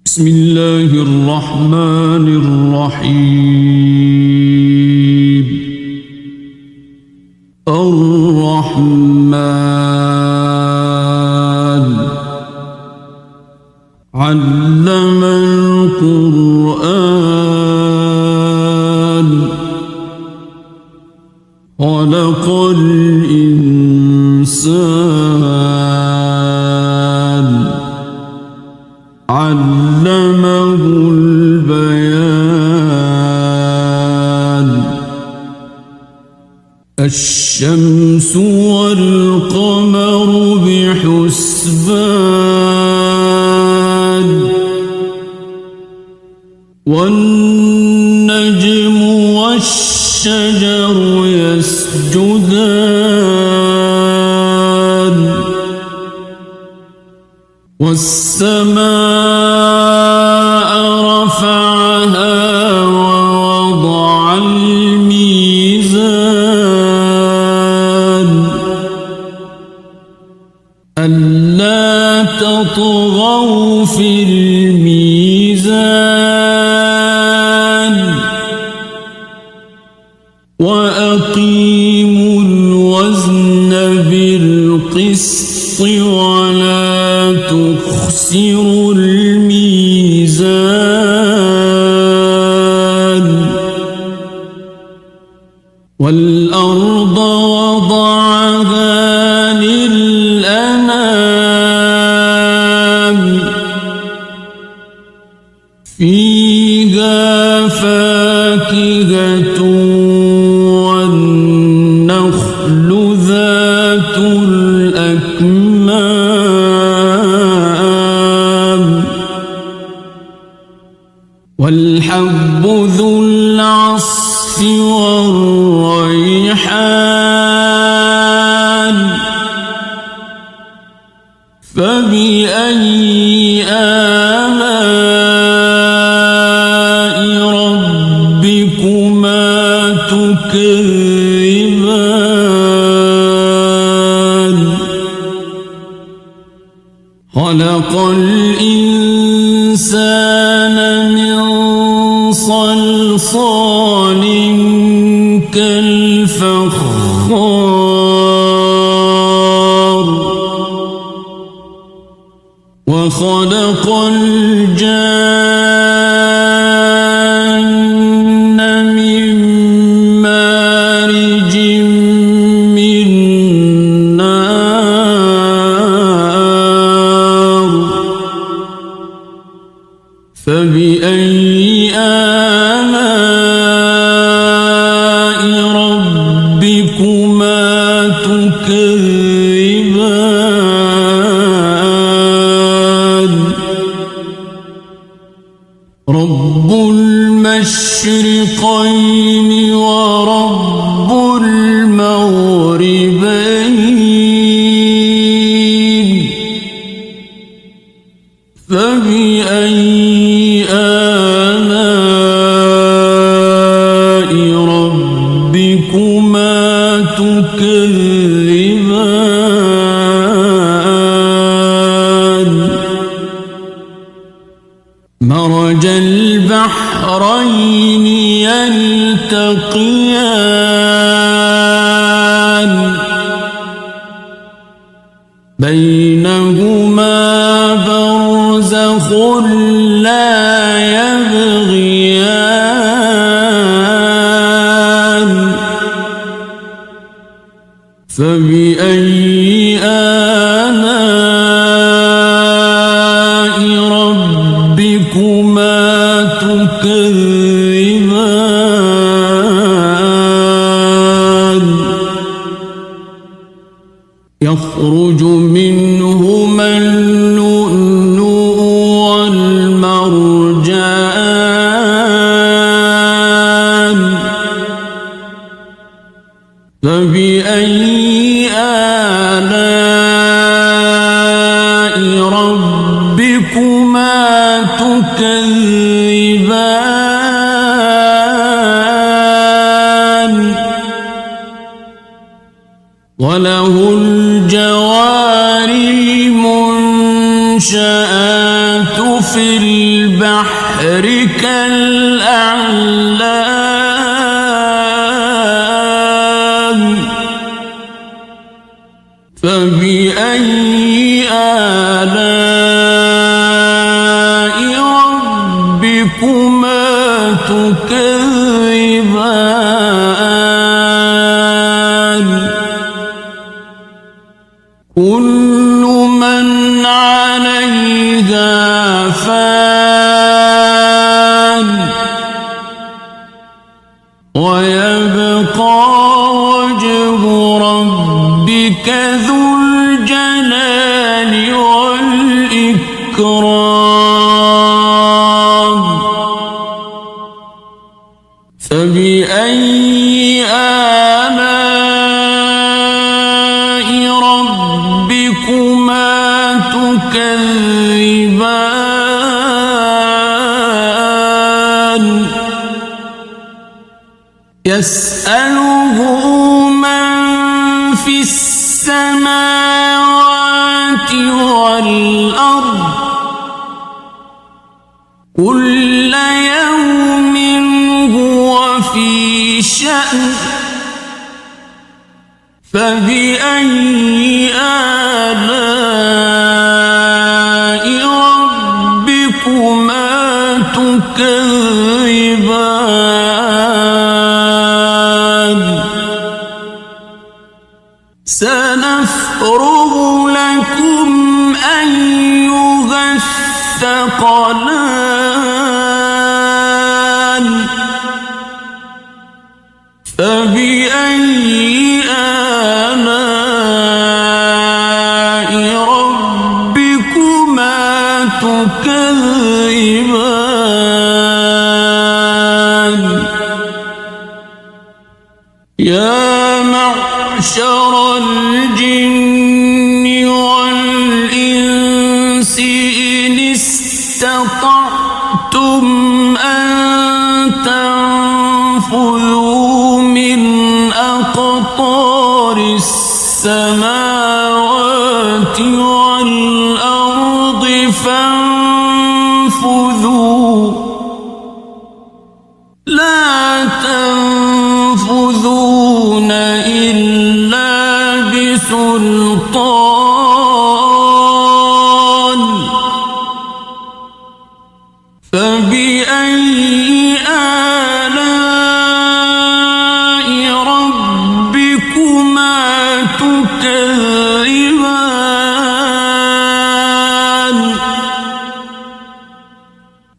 بسم الله الرحمن الرحيم. الرحمن علم القرآن خلق الإنسان علمه البيان. الشمس والقمر بحسبان والنجم والشجر يسجدان والسماء رفعها ووضع الميزان ألا تطغوا في الميزان وأقيموا الوزن بالقسط ولا تخسروا الميزان. والأرض وضعها للأنام فيها فاكهة والنخل ذات الأكمام والحب ذو العصف والريحان فبأي آلاء ربكما تكذبان. خلق الإنسان من صلصال كالفخار وخلق الجان من مارج من نار فبأي آلاء ربكما تكذبان. رب المشرقين ورب المغربين فبأي آلاء ربكما تكذبان. مرج البحرين يلتقيان بينهما برزخ لا يبغيان فبأي آلاء ربكما تكذبان. يخرج منهما اللؤلؤ والمرجان فبأي آلاء ربكما تكذبان. وله الجوار المنشآت في البحر كالأعلام فبأي آلاء ربكما تكذبان كل من عليها فان ويبقى وجه ربك ذو الجلال والإكرام فبأي آلاء ربكما تكذبان يسأله من في السماوات والأرض كل يوم هو في شأن فبأي آلاء ربكما تكذبان سنفرغ لكم أيها الثقلان فبأي آلاء ربكما تكذبان يا معشر الجن والإنس إن استطعتم أن تنفذوا من أقطار السماوات والأرض فانفذوا لا تنفذون إلا بسلطان فبأي آلاء ربكما تكذبان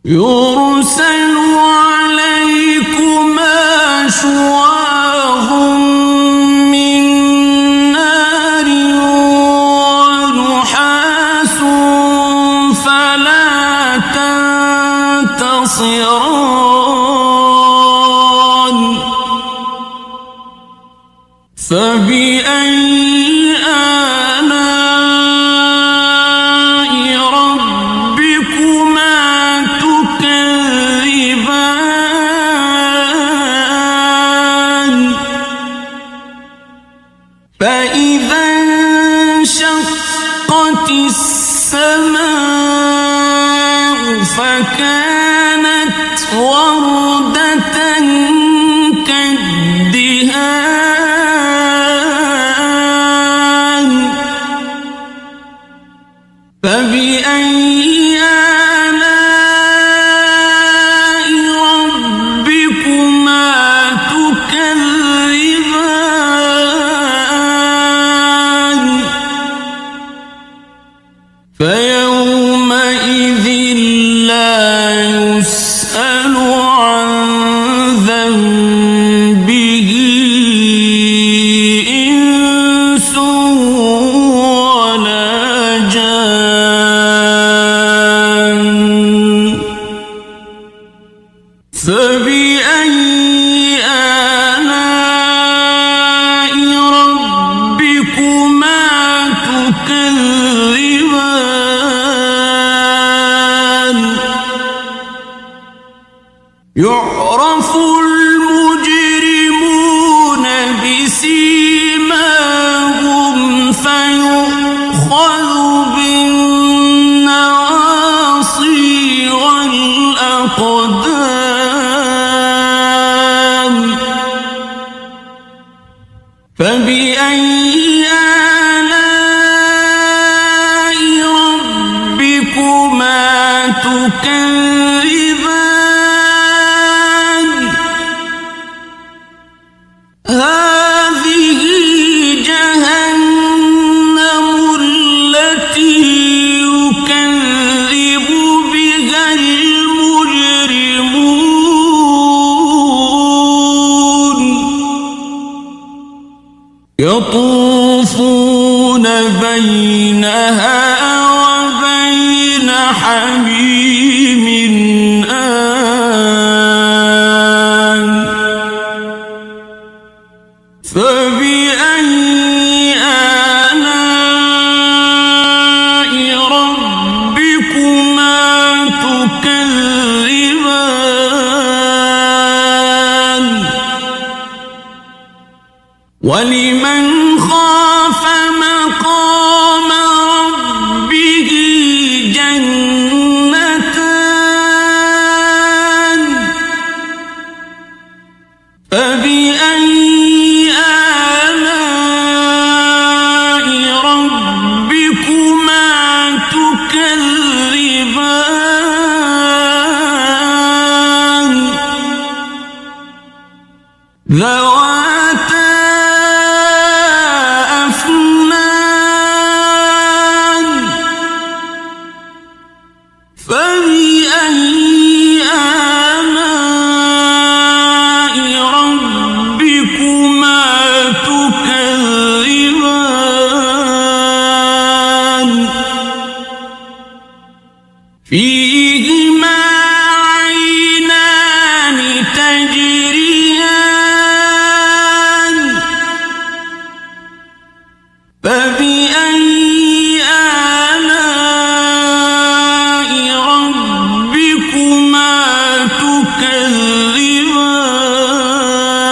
يرسل عليكما شواظ من نار ونحاس فلا تنتصران فبأي آلاء ربكما تكذبان فإذا انشقت السماء فكانت وردة كالدهان فبأي آلاء ربكما تكذبان فيومئذ لا يسأل عن ذنبه إنس ولا جان فبأي آلاء ربكما تكذبان يعرف المجرمون بسيماهم فيؤخذ بالنواصي الأقدام فبأي آلاء ربكما تكذبان هذه جهنم التي يكذب بها المجرمون يطوفون بينها وبين حميم آن فبأي آلاء ربكما تكذبان ولمن خاف مقام ربه جنتان فبأي آلاء ربكما تكذبان ذواتا أفنان فبأي آلاء ربكما تكذبان فيهما عينان تجريان فبأي آلاء ربكما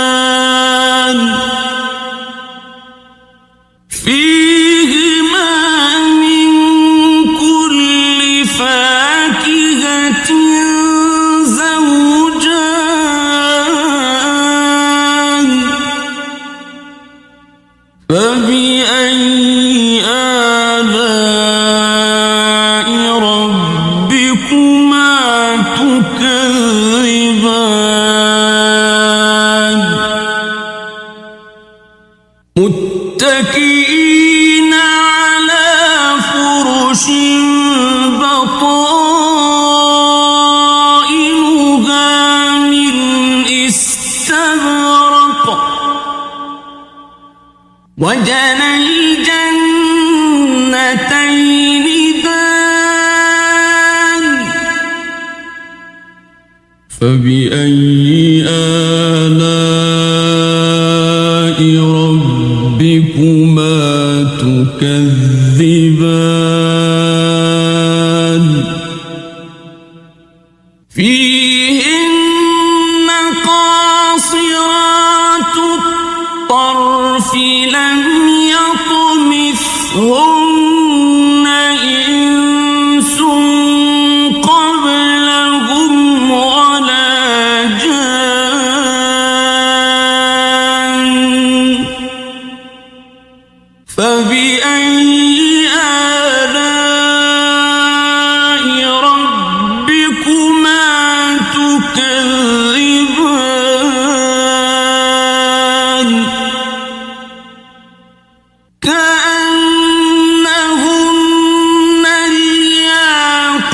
تكذبان فيهما من كل فاكهة زوجان فبأي آلاء ربكما تكذبان متكئين على فرش بطائنها من استبرق وجنى الجنتين دان فبأي آلاء ربكما تكذبان فيهن قاصرات الطرف لم يطمثهن إنس قبلهم ولا جان فبأي آلاء ربكما تكذبان كأنهن الياقوت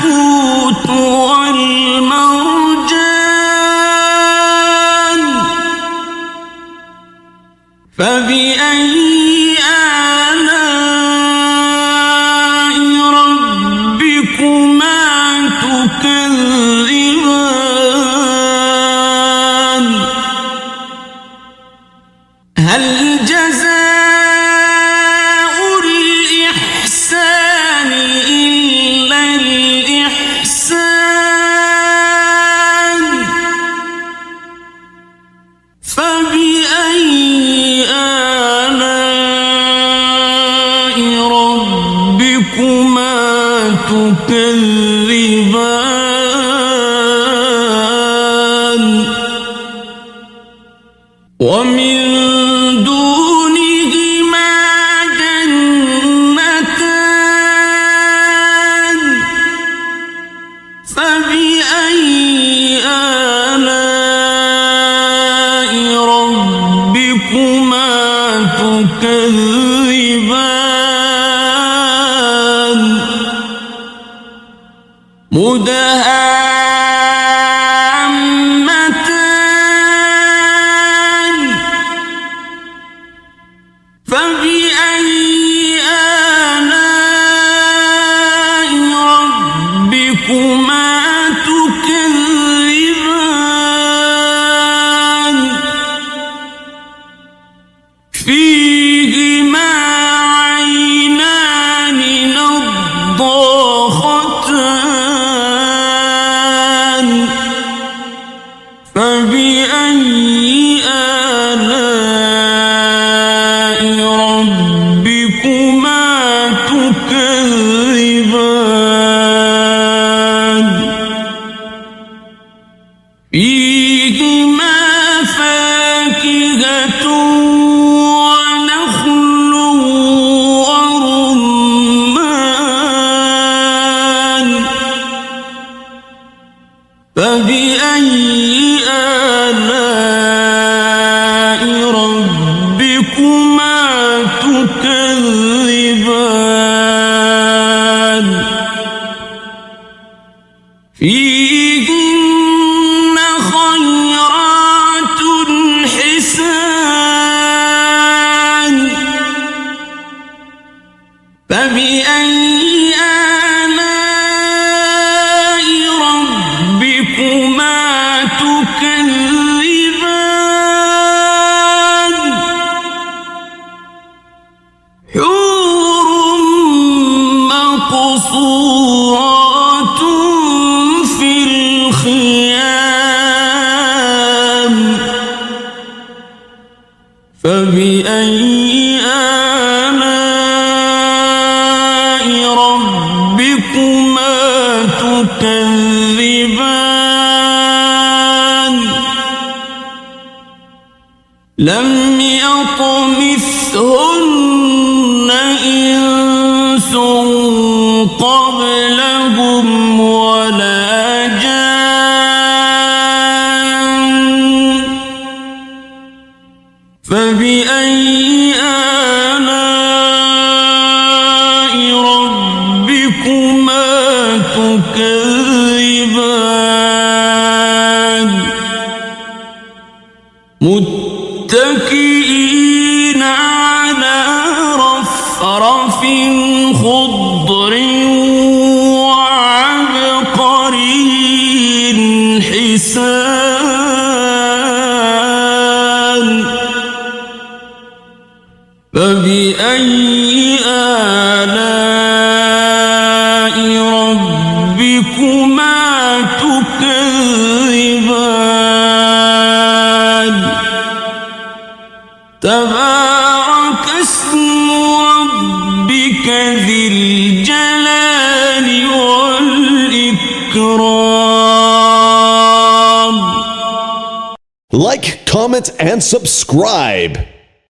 والمرجان فبأي آلاء ربكما تكذبان هل جزاء الإحسان إلا الإحسان فبأي آلاء ربكما تكذبان ومن دونهما جنتان فبأي آلاء ربكما تكذبان مدهامتان فبأي آلاء ربكما تكذبان فيهما عينان نضاختان فبأي آلاء ربكما تكذبان فيهما فاكهة ونخل ورمان فبأي آلاء ربكما تكذبان فيهن خيرات حسان فبأي آلاء ربكما تكذبان حور مقصورات في الخيام فبأي آلاء ربكما تكذبان لم يطمثهن إنس قبلهم ولا جان فبأي آلاء ربكما تكذبان متكئين على رفرف خضر وعبقري حسان فبأي آلاء ربكما تكذبان تبارك اسم ربك ذي الجلال والإكرام. Like, comment, and subscribe.